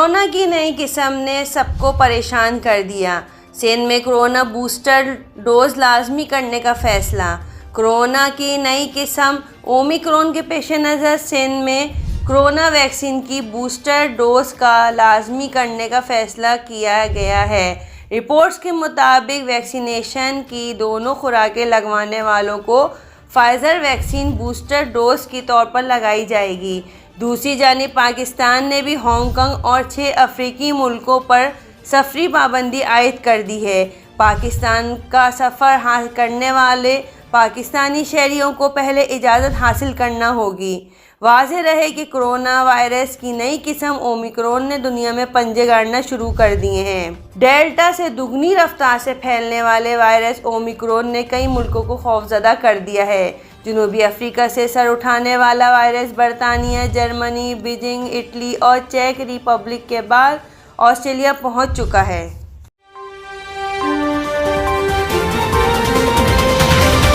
Corona کی نئی قسم نے سب کو پریشان کر دیا۔ سندھ میں کورونا بوسٹر ڈوز لازمی کرنے کا فیصلہ۔ کورونا کی نئی قسم اومیکرون کے پیش نظر سندھ میں کورونا ویکسین کی بوسٹر ڈوز کا لازمی کرنے کا فیصلہ کیا گیا ہے۔ رپورٹس کے مطابق ویکسینیشن کی دونوں خوراکیں لگوانے والوں کو فائزر ویکسین بوسٹر ڈوز کے طور پر لگائی جائے گی۔ دوسری جانب پاکستان نے بھی ہانگ کانگ اور 6 افریقی ملکوں پر سفری پابندی عائد کر دی ہے۔ پاکستان کا سفر کرنے والے پاکستانی شہریوں کو پہلے اجازت حاصل کرنا ہوگی۔ واضح رہے کہ کورونا وائرس کی نئی قسم اومیکرون نے دنیا میں پنجے گاڑنا شروع کر دیے ہیں۔ ڈیلٹا سے دگنی رفتار سے پھیلنے والے وائرس اومیکرون نے کئی ملکوں کو خوفزدہ کر دیا ہے۔ جنوبی افریقہ سے سر اٹھانے والا وائرس برطانیہ، جرمنی، بیجنگ، اٹلی اور چیک ریپبلک کے بعد آسٹریلیا پہنچ چکا ہے۔